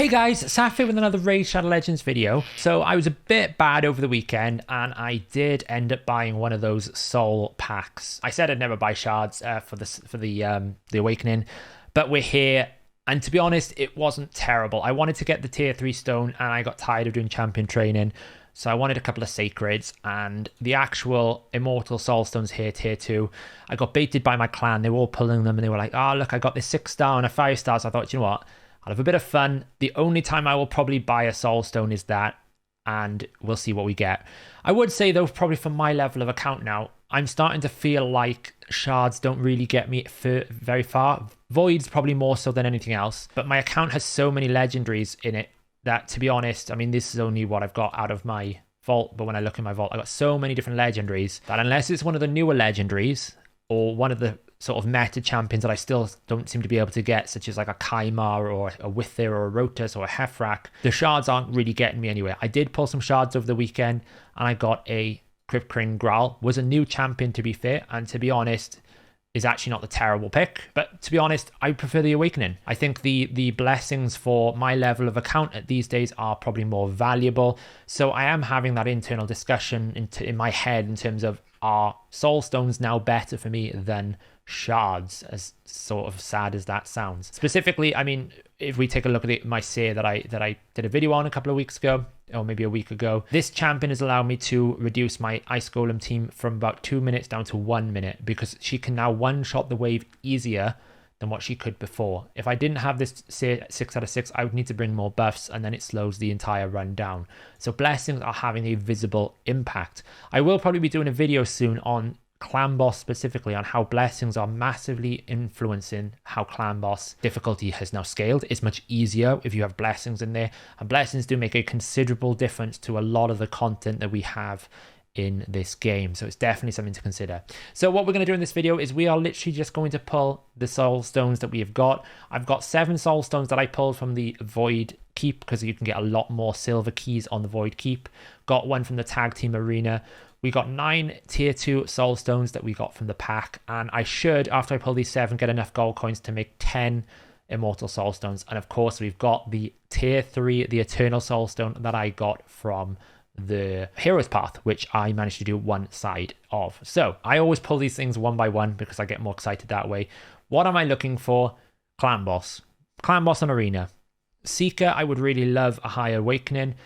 Hey guys, Safi with another Raid Shadow Legends video. So I was a bit bad over the weekend and I did end up buying one of those soul packs. I said I'd never buy shards for the awakening, but we're here. And to be honest, it wasn't terrible. I wanted to get the tier 3 stone and I got tired of doing champion training. So I wanted a couple of sacreds and the actual immortal soulstones here, tier 2. I got baited by my clan. They were all pulling them and they were like, oh look, I got this 6-star and a 5-star. So I thought, you know what? I'll have a bit of fun. The only time I will probably buy a soulstone is that, and we'll see what we get. I would say though, probably from my level of account now, I'm starting to feel like shards don't really get me very far. Void's probably more so than anything else, but my account has so many legendaries in it that, to be honest, I mean, this is only what I've got out of my vault, but when I look in my vault, I've got so many different legendaries that unless it's one of the newer legendaries or one of the sort of meta champions that I still don't seem to be able to get, such as like a Kaimar or a Wither or a Rotus or a Hefrak, the shards aren't really getting me anywhere. I did pull some shards over the weekend and I got a Crypt Growl. Was a new champion, to be fair, and to be honest, is actually not the terrible pick. But to be honest, I prefer the Awakening. I think the blessings for my level of account at these days are probably more valuable. So I am having that internal discussion in my head in terms of, are Soulstones now better for me than shards, as sort of sad as that sounds? Specifically, I mean, if we take a look at my Seer that I did a video on a couple of weeks ago, or maybe a week ago, this champion has allowed me to reduce my Ice Golem team from about 2 minutes down to 1 minute, because she can now one-shot the wave easier than what she could before. If I didn't have this Seer 6 out of 6, I would need to bring more buffs, and then it slows the entire run down. So blessings are having a visible impact. I will probably be doing a video soon on Clan Boss, specifically on how blessings are massively influencing how Clan Boss difficulty has now scaled. It's much easier if you have blessings in there, and blessings do make a considerable difference to a lot of the content that we have in this game. So it's definitely something to consider. So what we're going to do in this video is we are literally just going to pull the soul stones that we have got. I've got 7 soul stones that I pulled from the Void Keep, because you can get a lot more silver keys on the Void Keep. Got one from the Tag Team Arena. We got 9 tier 2 soul stones that we got from the pack, and I should, after I pull these 7, get enough gold coins to make 10 immortal soul stones. And of course we've got the tier 3, the Eternal Soulstone, that I got from the Hero's Path, which I managed to do one side of. So I always pull these things one by one because I get more excited that way. What am I looking for? Clan Boss and Arena. Seeker, I would really love a high awakening.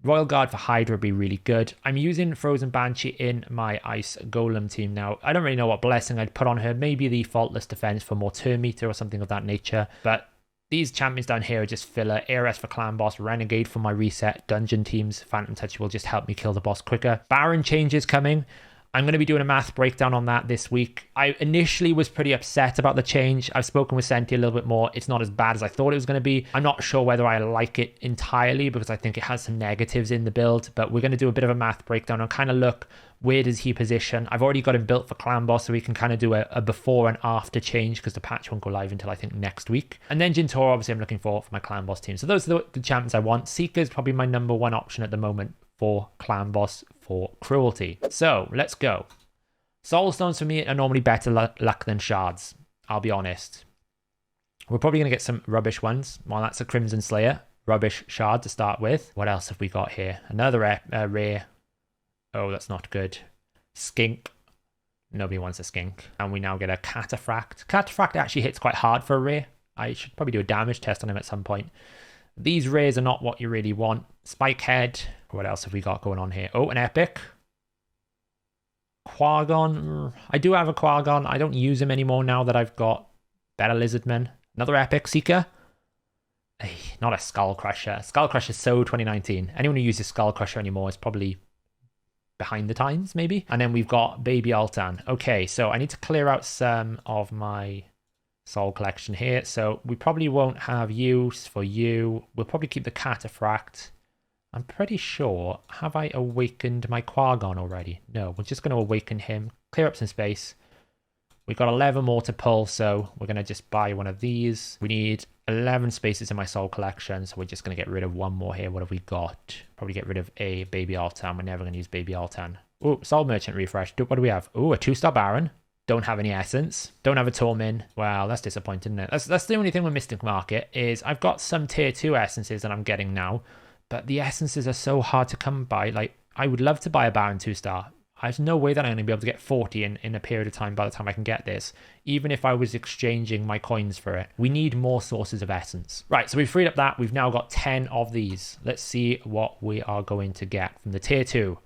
Royal Guard for Hydra would be really good. I'm using Frozen Banshee in my Ice Golem team now. I don't really know what blessing I'd put on her. Maybe the Faultless Defense for more turn meter or something of that nature. But these champions down here are just filler. ARS for Clan Boss, Renegade for my reset, Dungeon teams, Phantom Touch will just help me kill the boss quicker. Baron changes coming. I'm going to be doing a math breakdown on that this week. I initially was pretty upset about the change. I've spoken with Senti a little bit more. It's not as bad as I thought it was going to be. I'm not sure whether I like it entirely because I think it has some negatives in the build, but we're going to do a bit of a math breakdown and kind of look, where does he position? I've already got him built for Clan Boss, so we can kind of do a before and after change because the patch won't go live until I think next week. And then Jintora, obviously I'm looking for my Clan Boss team. So those are the champions I want. Seeker is probably my number one option at the moment for Clan Boss for Cruelty. So let's go. Soulstones for me are normally better luck than shards, I'll be honest. We're probably going to get some rubbish ones. Well, that's a Crimson Slayer. Rubbish shard to start with. What else have we got here? Another rare. Oh, that's not good. Skink. Nobody wants a skink. And we now get a Cataphract. Cataphract actually hits quite hard for a rare. I should probably do a damage test on him at some point. These rares are not what you really want. Spikehead. What else have we got going on here? Oh, an epic. Quagon. I do have a Quagon. I don't use him anymore now that I've got better Lizardmen. Another epic. Seeker. Hey, not a Skull Crusher. Skull Crusher is so 2019. Anyone who uses Skull Crusher anymore is probably behind the times, maybe. And then we've got Baby Altan. Okay, so I need to clear out some of my soul collection here. So we probably won't have use for you. We'll probably keep the Cataphract. I'm pretty sure, have I awakened my Quagon already? No, we're just going to awaken him, clear up some space. We've got 11 more to pull, so we're going to just buy one of these. We need 11 spaces in my soul collection, so we're just going to get rid of one more here. What have we got? Probably get rid of a Baby Altan. We're never going to use Baby Altan. Oh, Soul Merchant refresh. What do we have? Oh, a 2-star Baron. Don't have any essence. Don't have a Tormin. Wow, that's disappointing, isn't it? That's the only thing with Mystic Market is I've got some tier 2 essences that I'm getting now, but the essences are so hard to come by. Like, I would love to buy a Baron 2-star. There's no way that I'm going to be able to get 40 in a period of time by the time I can get this, even if I was exchanging my coins for it. We need more sources of essence. Right, so we've freed up that. We've now got 10 of these. Let's see what we are going to get from the tier 2.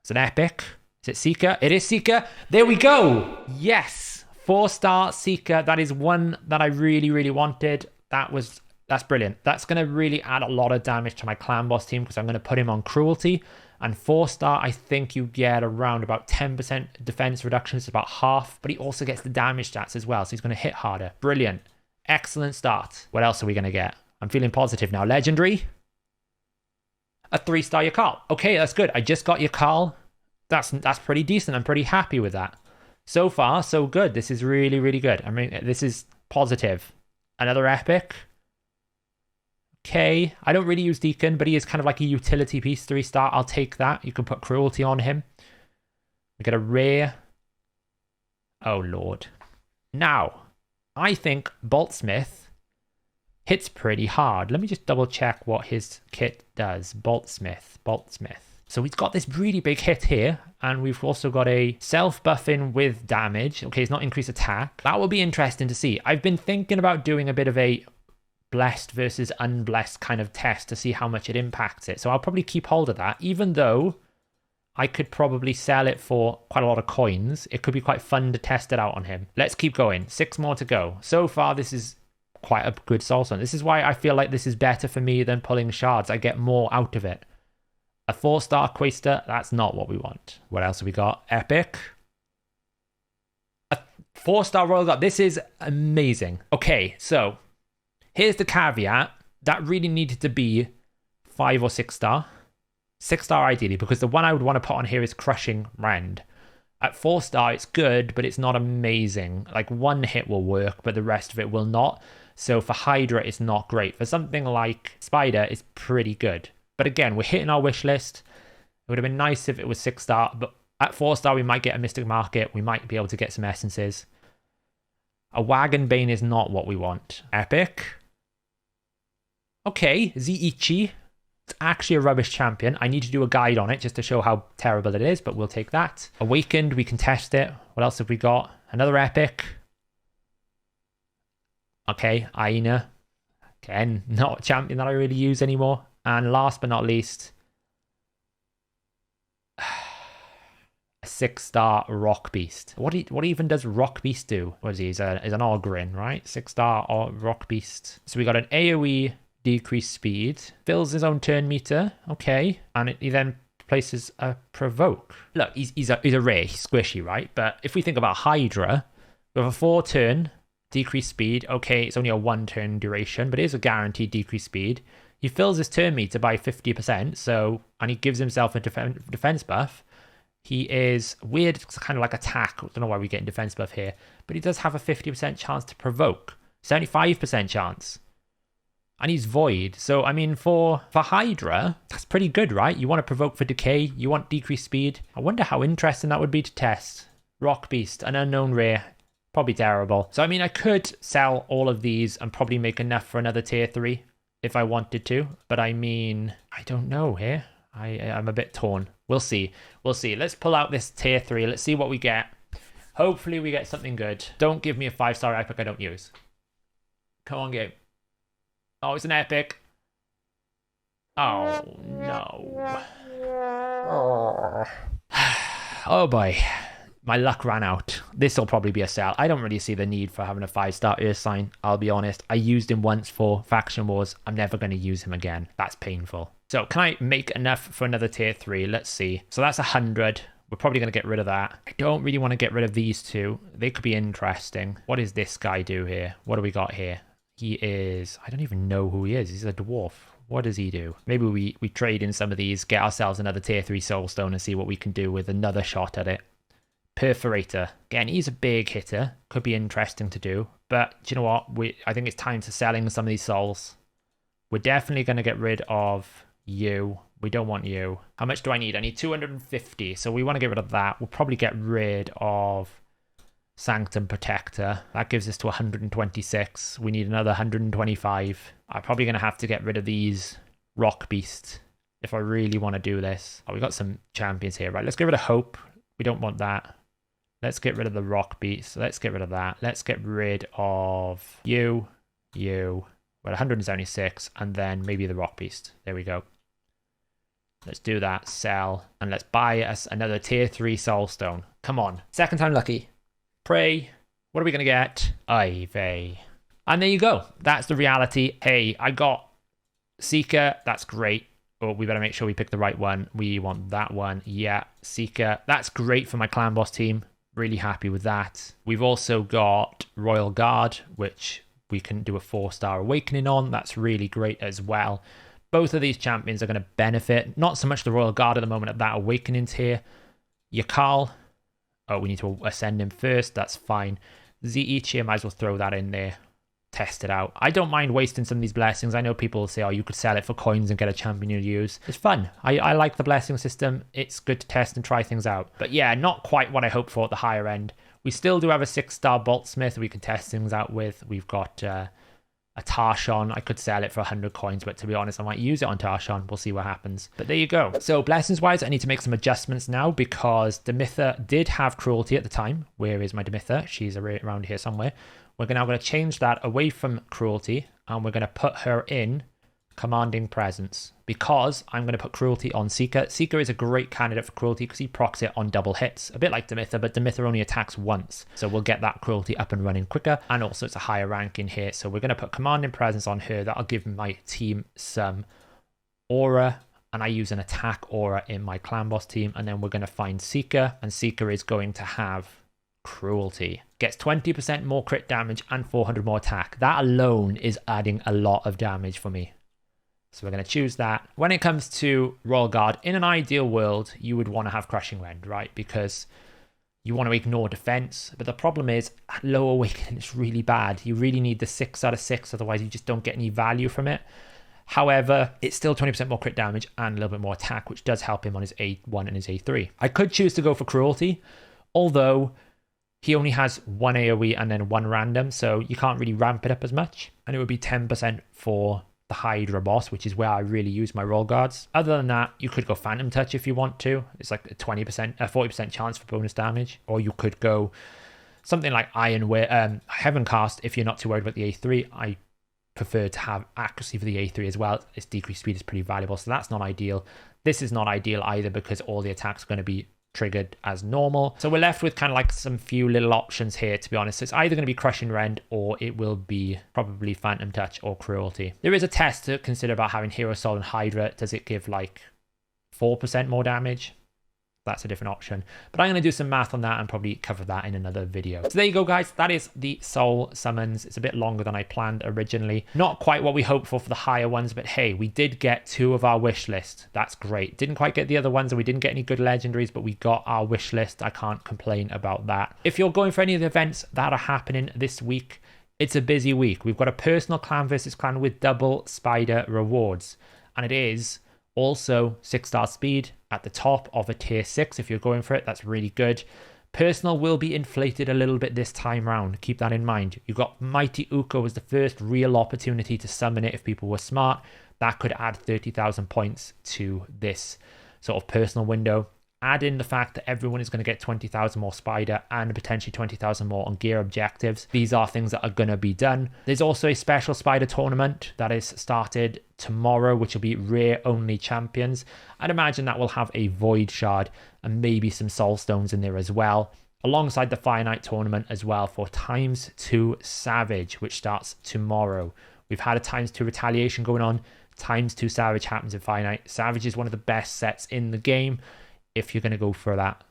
It's an epic. Is it Seeker? It is Seeker. There we go. Yes. 4-star Seeker. That is one that I really, really wanted. That's brilliant. That's going to really add a lot of damage to my clan boss team because I'm going to put him on cruelty. And 4-star, I think you get around about 10% defense reduction. It's about half, but he also gets the damage stats as well. So he's going to hit harder. Brilliant. Excellent start. What else are we going to get? I'm feeling positive now. Legendary. A 3-star Yakal. Okay, that's good. I just got Yakal. That's pretty decent. I'm pretty happy with that. So far, so good. This is really, really good. I mean, this is positive. Another epic. Okay. I don't really use Deacon, but he is kind of like a utility piece. 3-star. I'll take that. You can put cruelty on him. We get a rare. Oh, Lord. Now, I think Boltsmith hits pretty hard. Let me just double check what his kit does. Boltsmith. So he's got this really big hit here, and we've also got a self-buffing with damage. Okay, it's not increased attack. That will be interesting to see. I've been thinking about doing a bit of a blessed versus unblessed kind of test to see how much it impacts it. So I'll probably keep hold of that, even though I could probably sell it for quite a lot of coins. It could be quite fun to test it out on him. Let's keep going. 6 more to go. So far, this is quite a good Soulstone. This is why I feel like this is better for me than pulling shards. I get more out of it. A 4-star Quaster, that's not what we want. What else have we got? Epic. A 4-star Royal Guard. This is amazing. Okay, so here's the caveat. That really needed to be 5 or 6-star. 6-star ideally, because the one I would want to put on here is Crushing Rend. At 4-star, it's good, but it's not amazing. Like, one hit will work, but the rest of it will not. So for Hydra, it's not great. For something like Spider, it's pretty good. But again, we're hitting our wish list. It would have been nice if it was 6-star, but at 4-star, we might get a Mystic Market. We might be able to get some essences. A Wagon Bane is not what we want. Epic. Okay, Ziichi. It's actually a rubbish champion. I need to do a guide on it just to show how terrible it is, but we'll take that. Awakened, we can test it. What else have we got? Another epic. Okay, Aina. Again, not a champion that I really use anymore. And last but not least, a 6-star Rock Beast. What even does Rock Beast do? What is he? He's an Ogrin, right? 6-star Rock Beast. So we got an AoE decreased speed, fills his own turn meter, okay, and he then places a provoke. Look, he's a rare, he's squishy, right? But if we think about Hydra, we have a 4-turn decreased speed. Okay, it's only a 1-turn duration, but it is a guaranteed decreased speed. He fills his turn meter by 50%, so, and he gives himself a defense buff. He is weird, it's kind of like attack. I don't know why we're getting defense buff here, but he does have a 50% chance to provoke, 75% chance. And he's void. So, I mean, for Hydra, that's pretty good, right? You want to provoke for decay. You want decreased speed. I wonder how interesting that would be to test. Rock Beast, an unknown rare. Probably terrible. So, I mean, I could sell all of these and probably make enough for another tier 3 if I wanted to. But I mean, I don't know here. I'm a bit torn. We'll see. We'll see. Let's pull out this tier 3. Let's see what we get. Hopefully we get something good. Don't give me a 5-star epic I don't use. Come on, game. Oh, it's an epic. Oh, no. Oh, boy. My luck ran out. This will probably be a sell. I don't really see the need for having a 5-star Earth Sign, I'll be honest. I used him once for Faction Wars. I'm never going to use him again. That's painful. So, can I make enough for another tier 3? Let's see. So, that's 100. We're probably going to get rid of that. I don't really want to get rid of these two. They could be interesting. What does this guy do here? What do we got here? He is... I don't even know who he is. He's a dwarf. What does he do? Maybe we trade in some of these, get ourselves another tier 3 Soulstone and see what we can do with another shot at it. Perforator. Again, he's a big hitter. Could be interesting to do. But do you know what? I think it's time to selling some of these souls. We're definitely going to get rid of you. We don't want you. How much do I need? I need 250. So we want to get rid of that. We'll probably get rid of Sanctum Protector. That gives us to 126. We need another 125. I'm probably going to have to get rid of these Rock Beasts if I really want to do this. Oh, we got some champions here, right? Let's get rid of Hope. We don't want that. Let's get rid of the Rock Beast. Let's get rid of that. Let's get rid of you. We're at 176, and then maybe the Rock Beast. There we go. Let's do that. Sell. And let's buy us another tier 3 Soulstone. Come on. Second time lucky. Pray. What are we going to get? Ivy. And there you go. That's the reality. Hey, I got Seeker. That's great. But we better make sure we pick the right one. We want that one. Yeah, Seeker. That's great for my clan boss team. Really happy with that. We've also got Royal Guard, which we can do a 4-star awakening on. That's really great as well. Both of these champions are going to benefit. Not so much the Royal Guard at the moment at that awakening tier. Yakal. Oh, we need to ascend him first. That's fine. Ziichi, I might as well throw that in there. Test it out. I don't mind wasting some of these blessings. I know people will say, oh, you could sell it for coins and get a champion you use. It's fun. I like the blessing system. It's good to test and try things out. But yeah, not quite what I hoped for at the higher end. We still do have a 6-star Boltsmith we can test things out with. We've got a Tarshon. I could sell it for 100 coins, but to be honest, I might use it on Tarshon. We'll see what happens. But there you go. So blessings-wise, I need to make some adjustments now because Demitha did have cruelty at the time. Where is my Demitha? She's around here somewhere. We're now going to change that away from cruelty, and we're going to put her in commanding presence because I'm going to put cruelty on Seeker. Seeker is a great candidate for cruelty because he procs it on double hits. A bit like Demitha, but Demitha only attacks once. So we'll get that cruelty up and running quicker. And also it's a higher rank in here. So we're going to put commanding presence on her. That'll give my team some aura. And I use an attack aura in my clan boss team. And then we're going to find Seeker. And Seeker is going to have cruelty. Gets 20% more crit damage and 400 more attack. That alone is adding a lot of damage for me. So we're going to choose that. When it comes to Royal Guard, in an ideal world, you would want to have Crushing Rend, right? Because you want to ignore defense. But the problem is, at low awakening, it's really bad. You really need the 6 out of 6, otherwise you just don't get any value from it. However, it's still 20% more crit damage and a little bit more attack, which does help him on his A1 and his A3. I could choose to go for Cruelty, although he only has 1 AoE and then 1 random, so you can't really ramp it up as much. And it would be 10% for the Hydra boss, which is where I really use my Roll Guards. Other than that, you could go Phantom Touch if you want to. It's like a 40% chance for bonus damage. Or you could go something like Heaven Cast if you're not too worried about the A3. I prefer to have accuracy for the A3 as well. Its decreased speed is pretty valuable, so that's not ideal. This is not ideal either because all the attacks are going to be triggered as normal. So we're left with kind of like some few little options here, to be honest. It's either going to be Crushing Rend or it will be probably Phantom Touch or Cruelty. There is a test to consider about having Hero Soul and Hydra. Does it give like 4% more damage? That's a different option. But I'm going to do some math on that and probably cover that in another video. So there you go, guys. That is the soul summons. It's a bit longer than I planned originally. Not quite what we hoped for the higher ones, but hey, we did get 2 of our wish list. That's great. Didn't quite get the other ones and we didn't get any good legendaries, but we got our wish list. I can't complain about that. If you're going for any of the events that are happening this week, it's a busy week. We've got a personal clan versus clan with double spider rewards. And it is also 6-star speed at the top of a tier 6 if you're going for it. That's really good. Personal will be inflated a little bit this time round. Keep that in mind. You got Mighty Uko as the first real opportunity to summon it if people were smart. That could add 30,000 points to this sort of personal window. Add in the fact that everyone is going to get 20,000 more spider and potentially 20,000 more on gear objectives. These are things that are going to be done. There's also a special spider tournament that is started tomorrow, which will be rare only champions. I'd imagine that will have a void shard and maybe some soulstones in there as well, alongside the Fire Knight tournament as well for ×2 Savage, which starts tomorrow. We've had a ×2 retaliation going on. ×2 Savage happens in Fire Knight. Savage is one of the best sets in the game. If you're going to go for that,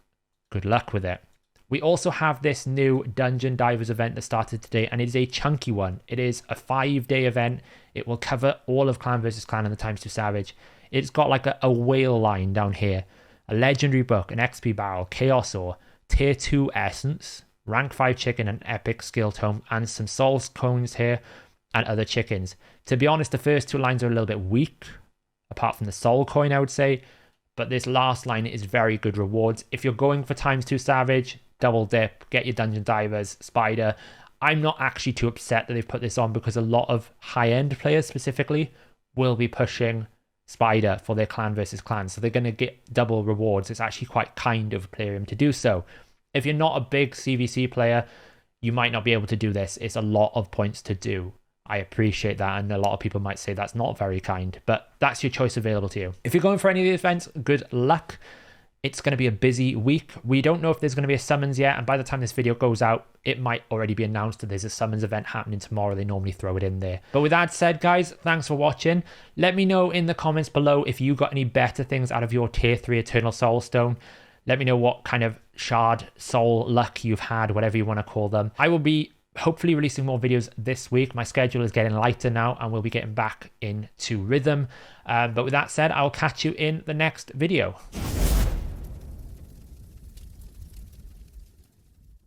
good luck with it. We also have this new Dungeon Divers event that started today, and it is a chunky one. It is a 5-day event. It will cover all of Clan vs. Clan and the ×2 Savage. It's got like a whale line down here, a legendary book, an XP barrel, Chaos Ore, tier 2 essence, rank 5 chicken, and epic skill tome, and some soul coins here and other chickens. To be honest, the first 2 lines are a little bit weak, apart from the soul coin, I would say. But this last line is very good rewards. If you're going for ×2 Savage, double dip, get your dungeon divers, spider. I'm not actually too upset that they've put this on, because a lot of high-end players specifically will be pushing spider for their clan versus clan, so they're going to get double rewards. It's actually quite kind of Plarium to do so. If you're not a big CVC player, you might not be able to do this. It's a lot of points to do. I appreciate that, and a lot of people might say that's not very kind, but that's your choice available to you. If you're going for any of the events, good luck. It's going to be a busy week. We don't know if there's going to be a summons yet, and by the time this video goes out, it might already be announced that there's a summons event happening tomorrow. They normally throw it in there. But with that said, guys, thanks for watching. Let me know in the comments below if you got any better things out of your Tier 3 Eternal Soulstone. Let me know what kind of shard soul luck you've had, whatever you want to call them. I will be hopefully releasing more videos this week. My schedule is getting lighter now, and we'll be getting back into rhythm. But with that said, I'll catch you in the next video.